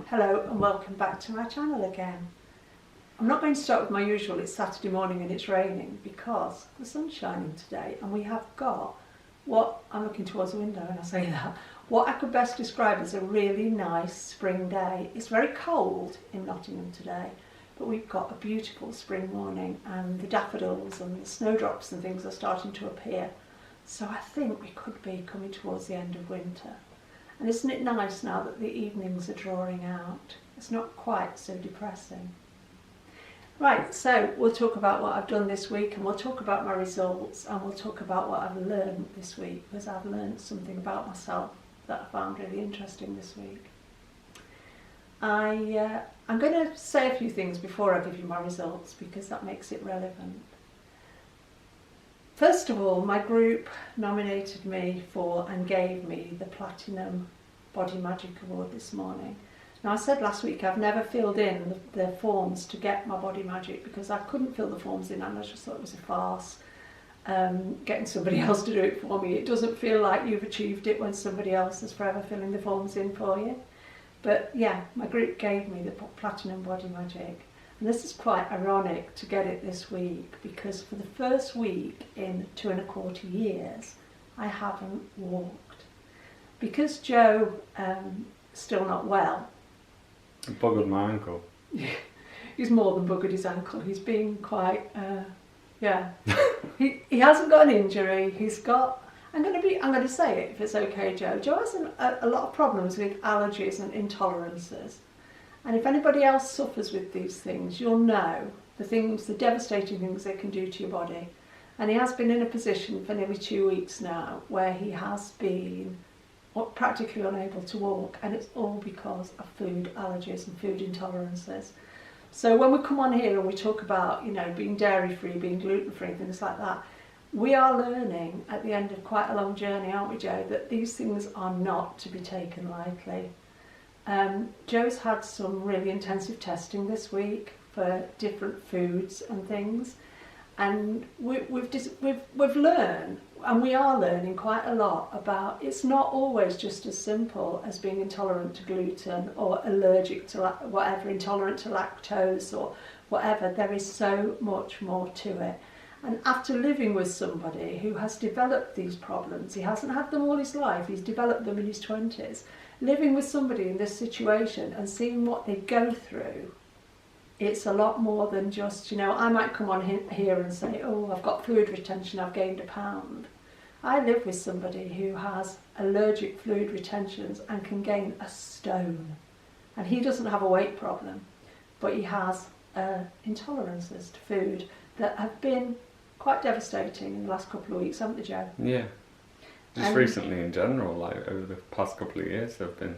Hello and welcome back to my channel again. I'm not going to start with my usual, it's Saturday morning and it's raining, because the sun's shining today and we have got what, I'm looking towards the window and I say that, what I could best describe as a really nice spring day. It's very cold in Nottingham today, but we've got a beautiful spring morning and the daffodils and the snowdrops and things are starting to appear. So I think we could be coming towards the end of winter. And isn't it nice now that the evenings are drawing out? It's not quite so depressing. Right, so we'll talk about what I've done this week and we'll talk about my results and we'll talk about what I've learned this week, because I've learned something about myself that I found really interesting this week. I'm going to say a few things before I give you my results because that makes it relevant. First of all, my group nominated me for and gave me the Platinum Body Magic Award this morning. Now, I said last week I've never filled in the forms to get my Body Magic because I couldn't fill the forms in and I just thought it was a farce. Getting somebody else to do it for me. It doesn't feel like you've achieved it when somebody else is forever filling the forms in for you. But yeah, my group gave me the Platinum Body Magic. And this is quite ironic to get it this week because for the first week in 2¼ years, I haven't walked. Because Joe still not well. I buggered my ankle. He's more than buggered his ankle. He's been quite, yeah. he hasn't got an injury. He's got, I'm going to say it if it's okay, Joe. Joe has a lot of problems with allergies and intolerances. And if anybody else suffers with these things, you'll know the devastating things they can do to your body. And he has been in a position for nearly 2 weeks now where he has been practically unable to walk, and it's all because of food allergies and food intolerances. So when we come on here and we talk about, being dairy-free, being gluten-free, things like that, we are learning at the end of quite a long journey, aren't we, Joe, that these things are not to be taken lightly. Joe's had some really intensive testing this week for different foods and things, and we've learned, and we are learning quite a lot about it's not always just as simple as being intolerant to gluten or allergic to whatever, intolerant to lactose or whatever. There is so much more to it. And after living with somebody who has developed these problems, he hasn't had them all his life, he's developed them in his 20s, living with somebody in this situation and seeing what they go through, it's a lot more than just, I might come on here and say, oh, I've got fluid retention, I've gained 1 pound. I live with somebody who has allergic fluid retentions and can gain 1 stone. And he doesn't have a weight problem, but he has intolerances to food that have been quite devastating in the last couple of weeks, haven't they, Joe? Yeah. Just recently in general, like over the past couple of years they've been...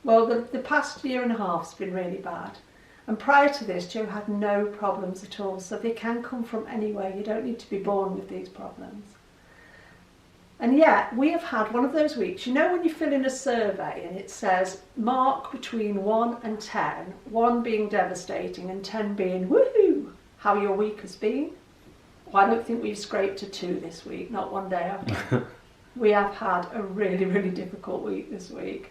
Well, the past 1.5 years has been really bad. And prior to this, Joe had no problems at all. So they can come from anywhere. You don't need to be born with these problems. And yet, we have had one of those weeks, when you fill in a survey and it says mark between 1 and 10, 1 being devastating and 10 being woohoo, how your week has been? Well, I don't think we've scraped a 2 this week, not one day after. We have had a really, really difficult week this week.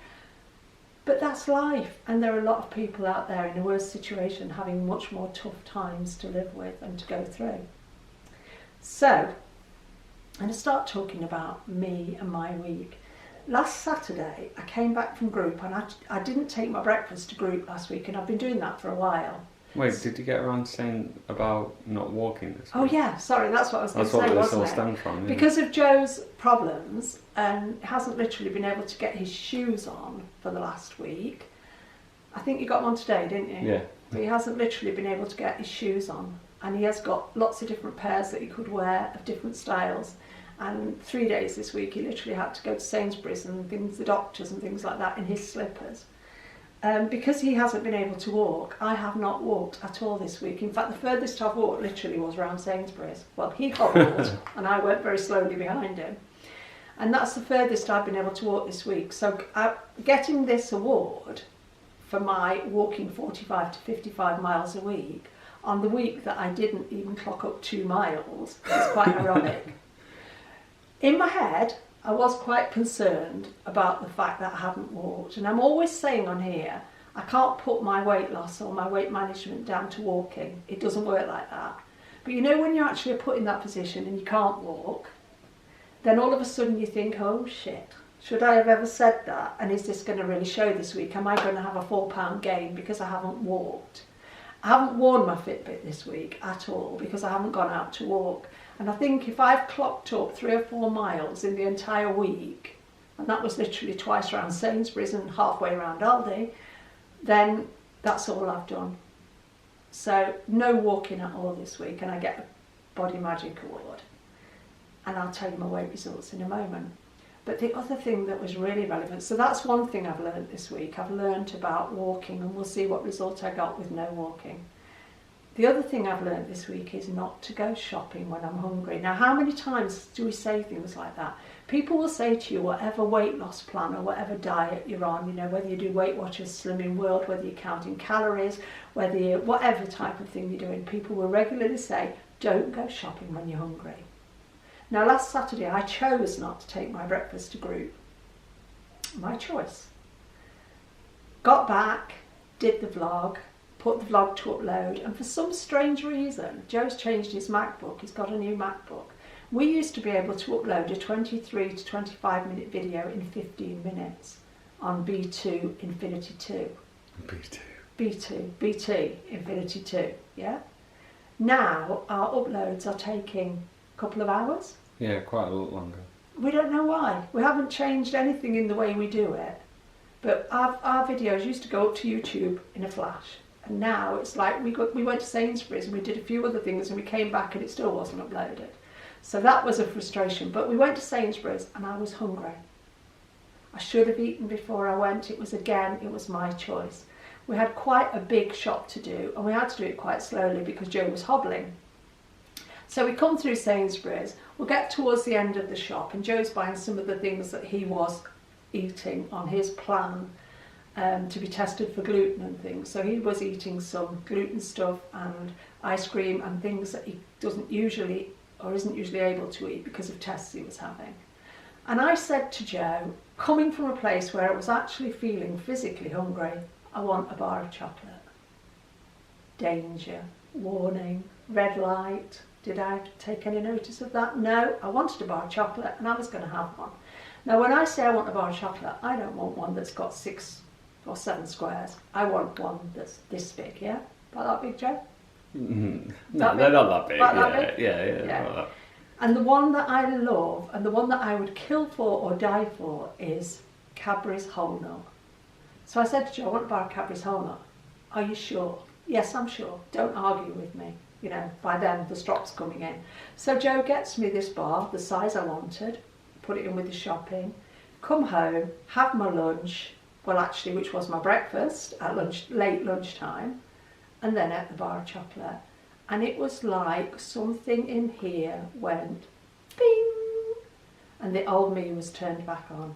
But that's life, and there are a lot of people out there in a worse situation having much more tough times to live with and to go through. So, I'm going to start talking about me and my week. Last Saturday, I came back from group, and I didn't take my breakfast to group last week, and I've been doing that for a while. Wait, did you get around saying about not walking this week? Oh yeah, sorry, that's what I was going to say, wasn't it? That's wasn't what this all stemmed from, yeah. Because of Joe's problems, and hasn't literally been able to get his shoes on for the last week. I think you got one today, didn't you? Yeah. But he hasn't literally been able to get his shoes on, and he has got lots of different pairs that he could wear of different styles. And 3 days this week, he literally had to go to Sainsbury's and the doctors and things like that in his slippers. Because he hasn't been able to walk, I have not walked at all this week. In fact, the furthest I've walked literally was around Sainsbury's. Well, he hobbled and I went very slowly behind him. And that's the furthest I've been able to walk this week. So getting this award for my walking 45 to 55 miles a week on the week that I didn't even clock up 2 miles is quite ironic. In my head, I was quite concerned about the fact that I hadn't walked, and I'm always saying on here, I can't put my weight loss or my weight management down to walking. It doesn't work like that. But you know, when you're actually put in that position and you can't walk, then all of a sudden you think, oh shit, should I have ever said that? And is this going to really show this week? Am I going to have a 4 pound gain because I haven't walked? I haven't worn my Fitbit this week at all because I haven't gone out to walk. And I think if I've clocked up 3 or 4 miles in the entire week, and that was literally twice around Sainsbury's and halfway around Aldi, then that's all I've done. So no walking at all this week, and I get a Body Magic Award. And I'll tell you my weight results in a moment. But the other thing that was really relevant, so that's one thing I've learned this week. I've learned about walking, and we'll see what result I got with no walking. The other thing I've learned this week is not to go shopping when I'm hungry. Now, how many times do we say things like that? People will say to you, whatever weight loss plan or whatever diet you're on, you know, whether you do Weight Watchers Slimming World, whether you're counting calories, whether you, whatever type of thing you're doing, people will regularly say, don't go shopping when you're hungry. Now, last Saturday, I chose not to take my breakfast to group. My choice. Got back, did the vlog, put the vlog to upload, and for some strange reason, Joe's changed his MacBook. He's got a new MacBook. We used to be able to upload a 23 to 25 minute video in 15 minutes on B2 Infinity 2. BT Infinity 2, yeah? Now our uploads are taking a couple of hours. Yeah, quite a lot longer. We don't know why. We haven't changed anything in the way we do it. But our videos used to go up to YouTube in a flash. And now it's like we went to Sainsbury's and we did a few other things and we came back and it still wasn't uploaded. So that was a frustration. But we went to Sainsbury's and I was hungry. I should have eaten before I went. It was my choice. We had quite a big shop to do and we had to do it quite slowly because Joe was hobbling. So we come through Sainsbury's, we'll get towards the end of the shop and Joe's buying some of the things that he was eating on his plan to be tested for gluten and things. So he was eating some gluten stuff and ice cream and things that he doesn't usually or isn't usually able to eat because of tests he was having. And I said to Joe, coming from a place where I was actually feeling physically hungry, I want a bar of chocolate. Danger, warning, red light. Did I take any notice of that? No, I wanted a bar of chocolate and I was going to have one. Now when I say I want a bar of chocolate, I don't want one that's got 6 or 7 squares. I want one that's this big, yeah? About that big, Joe? Mm-hmm. No, they're not that big. Yeah. Not that. And the one that I love and the one that I would kill for or die for is Cadbury's Whole Nut. So I said to Joe, I want a bar of Cadbury's Whole Nut. Are you sure? Yes, I'm sure. Don't argue with me. You know, by then the strop's coming in. So Joe gets me this bar, the size I wanted, put it in with the shopping, come home, have my lunch, well actually which was my breakfast at late lunchtime, and then ate the bar of chocolate. And it was like something in here went bing, and the old me was turned back on.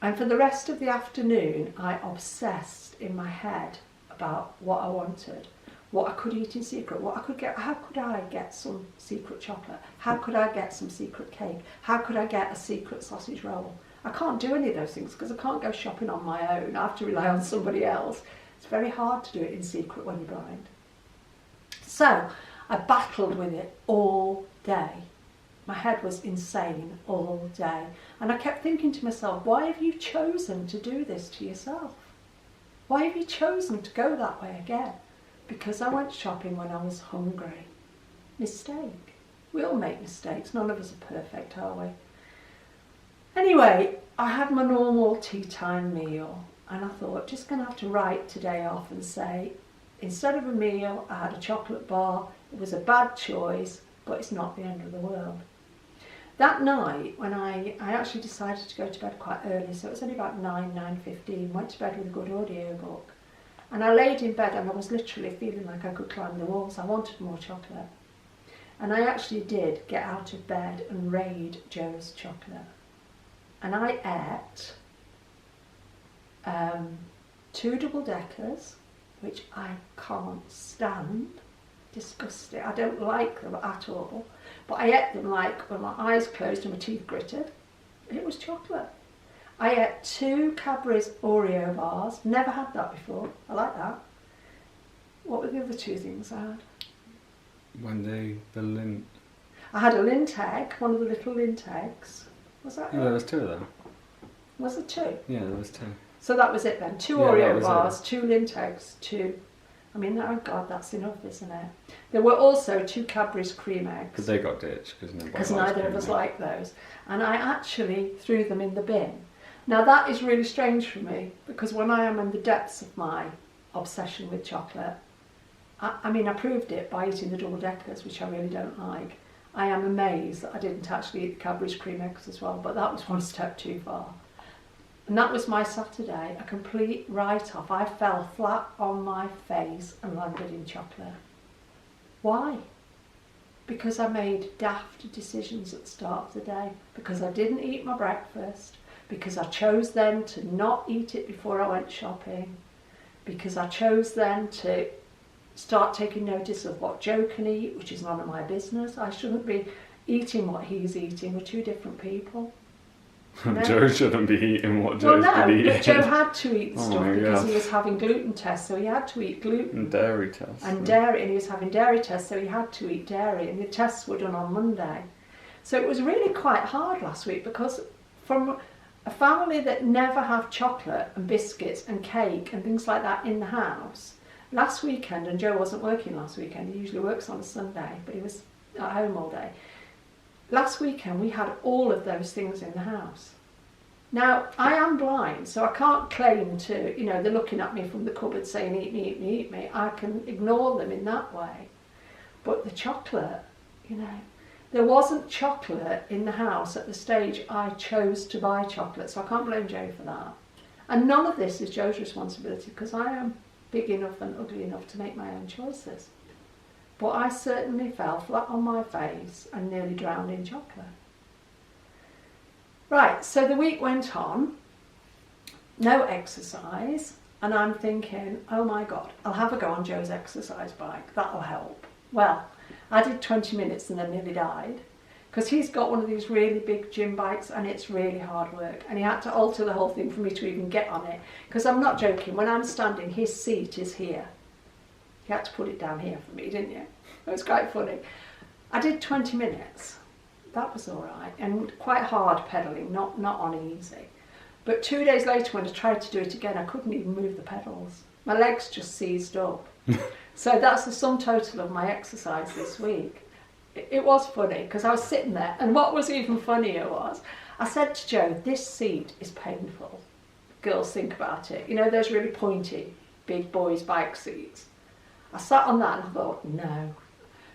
And for the rest of the afternoon, I obsessed in my head about what I wanted, what I could eat in secret, what I could get. How could I get some secret chocolate? How could I get some secret cake? How could I get a secret sausage roll? I can't do any of those things because I can't go shopping on my own. I have to rely on somebody else. It's very hard to do it in secret when you're blind. So I battled with it all day. My head was insane all day. And I kept thinking to myself, why have you chosen to do this to yourself? Why have you chosen to go that way again? Because I went shopping when I was hungry. Mistake. We all make mistakes. None of us are perfect, are we? Anyway, I had my normal tea time meal and I thought, just going to have to write today off and say, instead of a meal, I had a chocolate bar. It was a bad choice, but it's not the end of the world. That night, when I actually decided to go to bed quite early, so it was only about 9:15, went to bed with a good audiobook. And I laid in bed and I was literally feeling like I could climb the walls. I wanted more chocolate. And I actually did get out of bed and raid Joe's chocolate. And I ate 2 double-deckers, which I can't stand. Disgusting. I don't like them at all. But I ate them like with my eyes closed and my teeth gritted. It was chocolate. I ate 2 Cadbury's Oreo bars. Never had that before. I like that. What were the other 2 things I had? The lint. I had a lint egg, one of the little lint eggs. Was that Yeah, it? there was 2 of them. Was there 2? Yeah, there was 2. So that was it then. 2 Yeah, that Oreo was bars, it. 2 lint eggs, 2... I mean, oh God, that's enough, isn't it? There were also 2 Cadbury's cream eggs. Because they got ditched because Neither of us liked those. And I actually threw them in the bin. Now that is really strange for me, because when I am in the depths of my obsession with chocolate, I mean, I proved it by eating the double deckers, which I really don't like. I am amazed that I didn't actually eat the Cadbury's cream eggs as well, but that was one step too far. And that was my Saturday, a complete write-off. I fell flat on my face and landed in chocolate. Why? Because I made daft decisions at the start of the day, because I didn't eat my breakfast, because I chose then to not eat it before I went shopping, because I chose then to start taking notice of what Joe can eat, which is none of my business. I shouldn't be eating what he's eating. We're 2 different people. No. Joe shouldn't be eating what Well, Joe's no, been eating. but Joe had to eat Oh stuff my because God. he was having gluten tests, so he had to eat gluten. And dairy tests. And dairy, and he was having dairy tests, so he had to eat dairy, and the tests were done on Monday. So it was really quite hard last week, because from a family that never have chocolate and biscuits and cake and things like that in the house, last weekend, and Joe wasn't working last weekend, he usually works on a Sunday, but he was at home all day. Last weekend we had all of those things in the house. Now, I am blind, so I can't claim to, you know, they're looking at me from the cupboard saying, eat me, eat me, eat me. I can ignore them in that way. But the chocolate, you know, there wasn't chocolate in the house at the stage I chose to buy chocolate, so I can't blame Joe for that. And none of this is Joe's responsibility, because I am big enough and ugly enough to make my own choices. But I certainly fell flat on my face and nearly drowned in chocolate. Right, so the week went on, no exercise, and I'm thinking, oh my God, I'll have a go on Joe's exercise bike, that'll help. Well, I did 20 minutes and then nearly died, because he's got one of these really big gym bikes and it's really hard work, and he had to alter the whole thing for me to even get on it, because I'm not joking, when I'm standing, his seat is here. You had to put it down here for me, didn't you? It was quite funny. I did 20 minutes. That was all right, and quite hard pedalling, not on easy. But 2 days later, when I tried to do it again, I couldn't even move the pedals. My legs just seized up. So that's the sum total of my exercise this week. It was funny, because I was sitting there, and what was even funnier was, I said to Joe, this seat is painful. Girls, think about it. You know those really pointy, big boys' bike seats? I sat on that and I thought, no.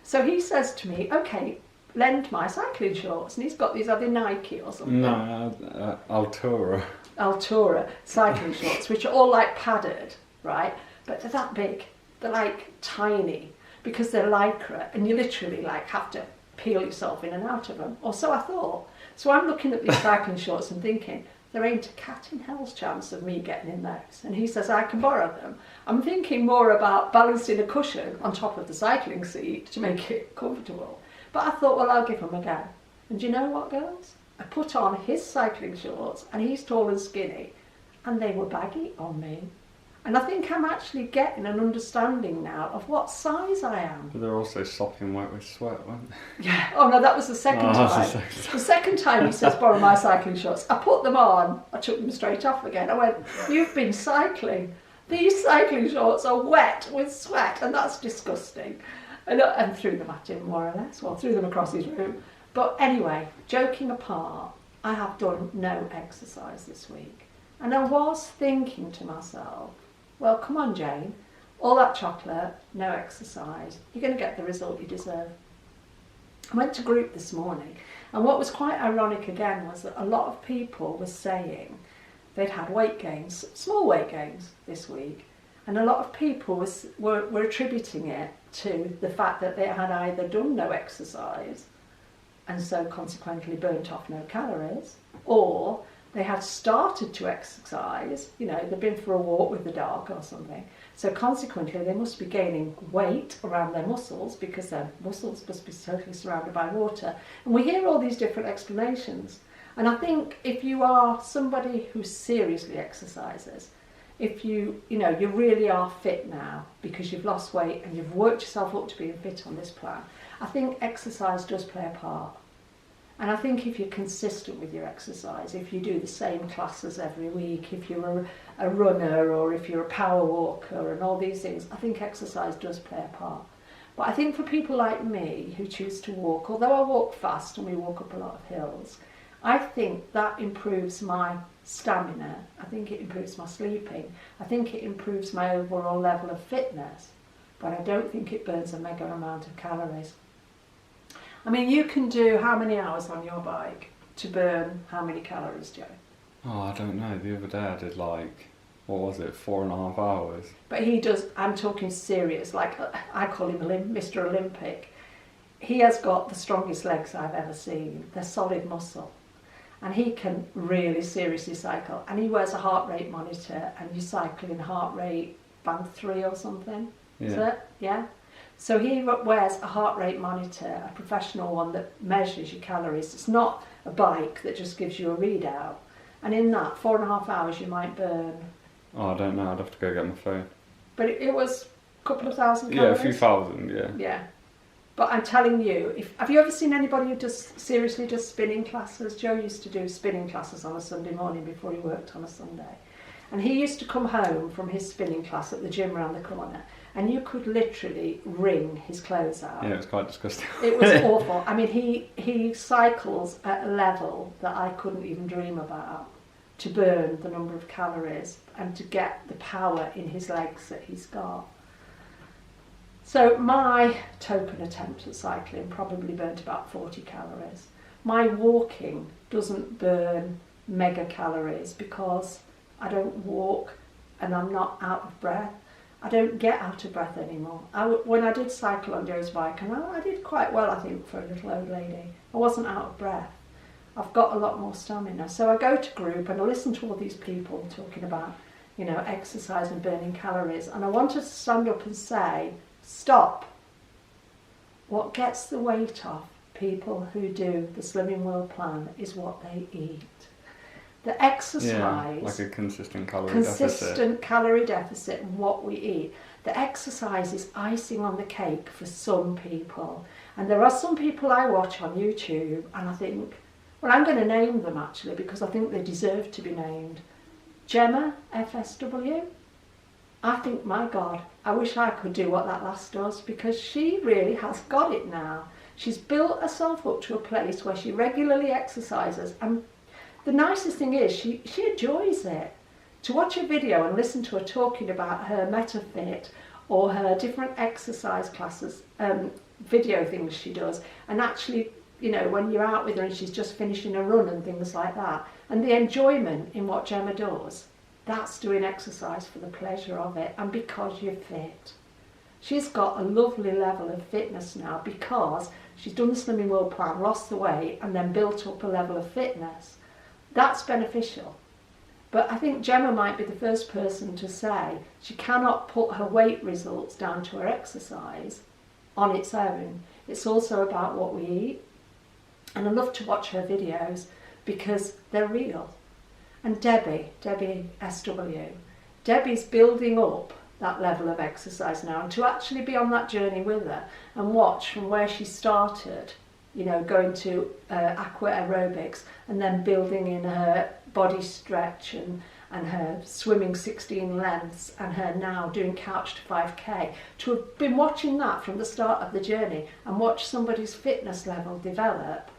So he says to me, okay, lend my cycling shorts, and he's got these other Nike or something. No, Altura. Altura cycling shorts, which are all like padded, right? But they're that big. They're like tiny, because they're lycra, and you literally like have to peel yourself in and out of them. Or so I thought. So I'm looking at these cycling shorts and thinking, there ain't a cat in hell's chance of me getting in those. And he says, I can borrow them. I'm thinking more about balancing a cushion on top of the cycling seat to make it comfortable. But I thought, well, I'll give him a go. And do you know what, girls? I put on his cycling shorts, and he's tall and skinny, and they were baggy on me. And I think I'm actually getting an understanding now of what size I am. But they're also sopping wet with sweat, weren't they? Yeah. Oh no, that was the second time. The second time he says, borrow my cycling shorts. I put them on. I took them straight off again. I went, you've been cycling. These cycling shorts are wet with sweat, and that's disgusting. And threw them at him, more or less. Well, threw them across his room. But anyway, joking apart, I have done no exercise this week. And I was thinking to myself, well, come on, Jane, all that chocolate, no exercise, you're going to get the result you deserve. I went to group this morning, and what was quite ironic again was that a lot of people were saying they'd had weight gains, small weight gains this week, and a lot of people were attributing it to the fact that they had either done no exercise and so consequently burnt off no calories, or they had started to exercise, you know, they'd been for a walk with the dog or something, so consequently they must be gaining weight around their muscles because their muscles must be totally surrounded by water. And we hear all these different explanations. And I think if you are somebody who seriously exercises, if you really are fit now because you've lost weight and you've worked yourself up to being fit on this plan, I think exercise does play a part. And I think if you're consistent with your exercise, if you do the same classes every week, if you're a runner or if you're a power walker and all these things, I think exercise does play a part. But I think for people like me who choose to walk, although I walk fast and we walk up a lot of hills, I think that improves my stamina. I think it improves my sleeping. I think it improves my overall level of fitness. But I don't think it burns a mega amount of calories. I mean, you can do how many hours on your bike to burn how many calories, Joe? Oh, I don't know. The other day I did 4.5 hours. But he does, I'm talking serious, like I call him Mr. Olympic. He has got the strongest legs I've ever seen. They're solid muscle. And he can really seriously cycle. And he wears a heart rate monitor and you cycle in heart rate band 3 or something. Yeah. Is it? Yeah. So he wears a heart rate monitor, a professional one that measures your calories. It's not a bike that just gives you a readout. And in that 4.5 hours you might burn. Oh, I don't know. I'd have to go get my phone. But it was a couple of thousand calories. Yeah, a few thousand, yeah. Yeah. But I'm telling you, have you ever seen anybody who seriously does spinning classes? Joe used to do spinning classes on a Sunday morning before he worked on a Sunday. And he used to come home from his spinning class at the gym around the corner, and you could literally wring his clothes out. Yeah, it was quite disgusting. It was awful. I mean, he cycles at a level that I couldn't even dream about to burn the number of calories and to get the power in his legs that he's got. So my token attempt at cycling probably burnt about 40 calories. My walking doesn't burn mega calories because I don't walk and I'm not out of breath. I don't get out of breath anymore. When I did cycle on Joe's bike, and I did quite well, I think, for a little old lady. I wasn't out of breath. I've got a lot more stamina. So I go to group and I listen to all these people talking about, exercise and burning calories. And I wanted to stand up and say, stop. What gets the weight off people who do the Slimming World plan is what they eat. The exercise, like a consistent calorie deficit in what we eat. The exercise is icing on the cake for some people. And there are some people I watch on YouTube and I think, well, I'm going to name them actually because I think they deserve to be named. Gemma FSW. I think, my God, I wish I could do what that lass does because she really has got it now. She's built herself up to a place where she regularly exercises, and the nicest thing is she enjoys it. To watch a video and listen to her talking about her MetaFit or her different exercise classes, video things she does, and actually, when you're out with her and she's just finishing a run and things like that, and the enjoyment in what Gemma does, that's doing exercise for the pleasure of it and because you're fit. She's got a lovely level of fitness now because she's done the Slimming World plan, lost the weight, and then built up a level of fitness. That's beneficial. But I think Gemma might be the first person to say she cannot put her weight results down to her exercise on its own. It's also about what we eat. And I love to watch her videos because they're real. And Debbie SW, Debbie's building up that level of exercise now, and to actually be on that journey with her and watch from where she started, going to aqua aerobics and then building in her body stretch and her swimming 16 lengths and her now doing couch to 5k, to have been watching that from the start of the journey and watch somebody's fitness level develop.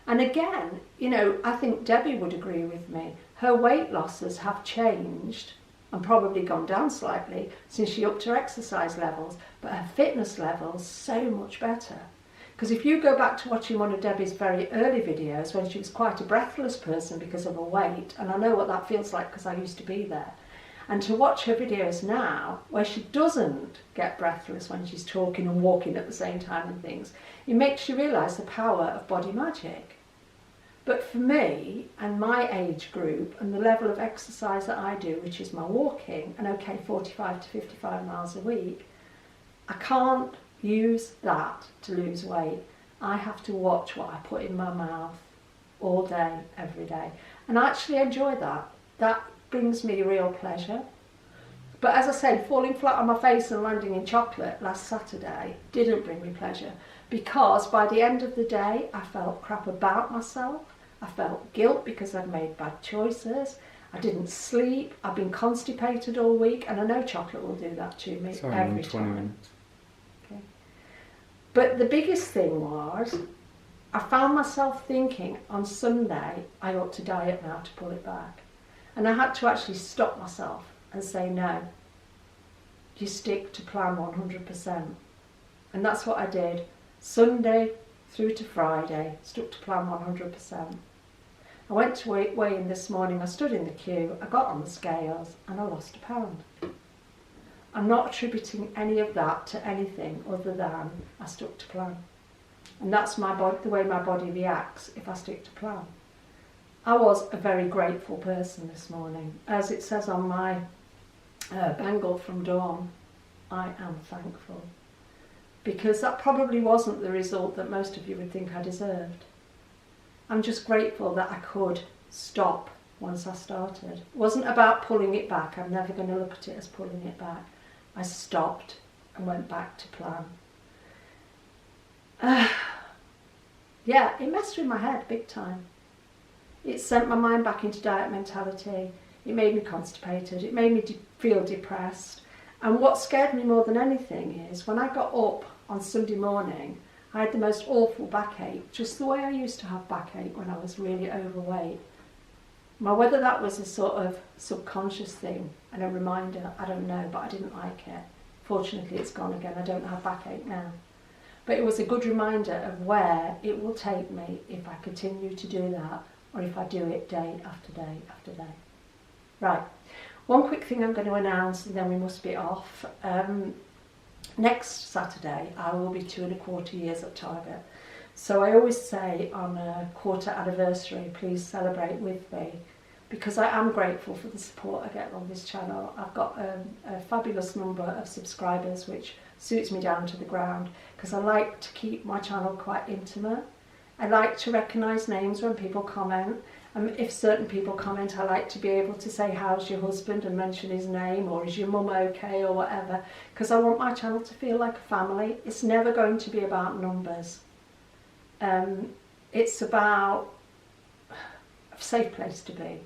And again, I think Debbie would agree with me. Her weight losses have changed and probably gone down slightly since she upped her exercise levels, but her fitness levels so much better. Because if you go back to watching one of Debbie's very early videos when she was quite a breathless person because of her weight, and I know what that feels like because I used to be there, and to watch her videos now where she doesn't get breathless when she's talking and walking at the same time and things, it makes you realise the power of body magic. But for me and my age group and the level of exercise that I do, which is my walking, and 45 to 55 miles a week, I can't use that to lose weight. I have to watch what I put in my mouth. all day, every day. And I actually enjoy that. That brings me real pleasure. But as I say, falling flat on my face and landing in chocolate last Saturday didn't bring me pleasure, because by the end of the day I felt crap about myself. I felt guilt because I'd made bad choices. I didn't sleep. I've been constipated all week, and I know chocolate will do that to me every time. Okay. But the biggest thing was, I found myself thinking on Sunday I ought to diet now to pull it back. And I had to actually stop myself and say, no, you stick to plan 100%. And that's what I did. Sunday through to Friday, stuck to plan 100%. I went to weigh in this morning, I stood in the queue, I got on the scales and I lost a pound. I'm not attributing any of that to anything other than I stuck to plan. And that's the way my body reacts if I stick to plan. I was a very grateful person this morning. As it says on my bangle from Dawn, I am thankful. Because that probably wasn't the result that most of you would think I deserved. I'm just grateful that I could stop once I started. It wasn't about pulling it back. I'm never going to look at it as pulling it back. I stopped and went back to plan. Yeah, it messed with my head big time. It sent my mind back into diet mentality. It made me constipated. It made me feel depressed. And what scared me more than anything is when I got up on Sunday morning, I had the most awful backache, just the way I used to have backache when I was really overweight. Now, whether that was a sort of subconscious thing and a reminder, I don't know, but I didn't like it. Fortunately, it's gone again. I don't have backache now. But it was a good reminder of where it will take me if I continue to do that, or if I do it day after day after day. Right, one quick thing I'm going to announce and then we must be off. Next Saturday I will be 2¼ years at Target. So I always say on a quarter anniversary, please celebrate with me, because I am grateful for the support I get on this channel. I've got a fabulous number of subscribers, which suits me down to the ground, because I like to keep my channel quite intimate. I like to recognise names when people comment. If certain people comment, I like to be able to say, how's your husband, and mention his name, or is your mum okay, or whatever, because I want my channel to feel like a family. It's never going to be about numbers. It's about a safe place to be.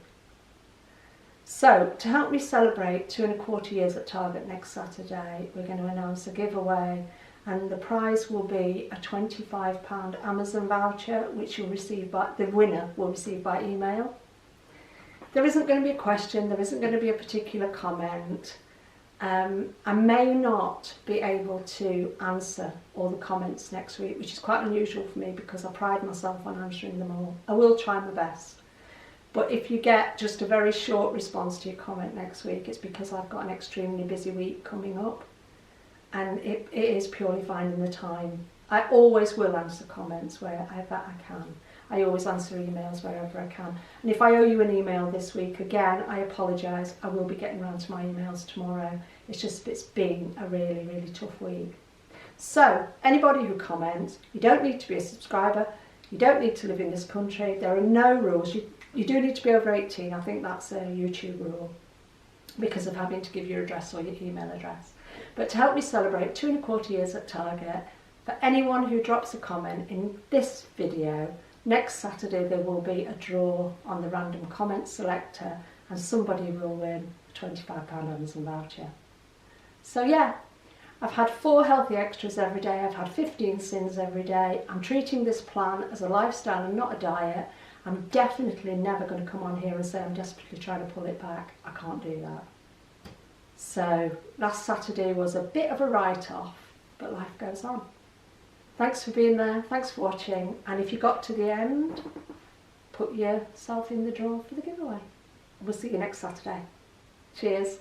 So, to help me celebrate 2¼ years at Target next Saturday, we're going to announce a giveaway, and the prize will be a £25 Amazon voucher, which you'll receive the winner will receive by email. There isn't going to be a question, there isn't going to be a particular comment. I may not be able to answer all the comments next week, which is quite unusual for me because I pride myself on answering them all. I will try my best. But if you get just a very short response to your comment next week, it's because I've got an extremely busy week coming up. And it is purely finding the time. I always will answer comments wherever I can. I always answer emails wherever I can. And if I owe you an email this week, again, I apologise. I will be getting around to my emails tomorrow. It's been a really, really tough week. So, anybody who comments, you don't need to be a subscriber. You don't need to live in this country. There are no rules. You do need to be over 18. I think that's a YouTube rule because of having to give your address or your email address. But to help me celebrate 2¼ years at Target, for anyone who drops a comment in this video, next Saturday there will be a draw on the random comment selector and somebody will win a £25 Amazon voucher. So yeah, I've had 4 healthy extras every day, I've had 15 sins every day. I'm treating this plan as a lifestyle and not a diet. I'm definitely never going to come on here and say I'm desperately trying to pull it back. I can't do that. So last Saturday was a bit of a write-off, but life goes on. Thanks for being there, thanks for watching, and if you got to the end, put yourself in the draw for the giveaway. We'll see you next Saturday. Cheers.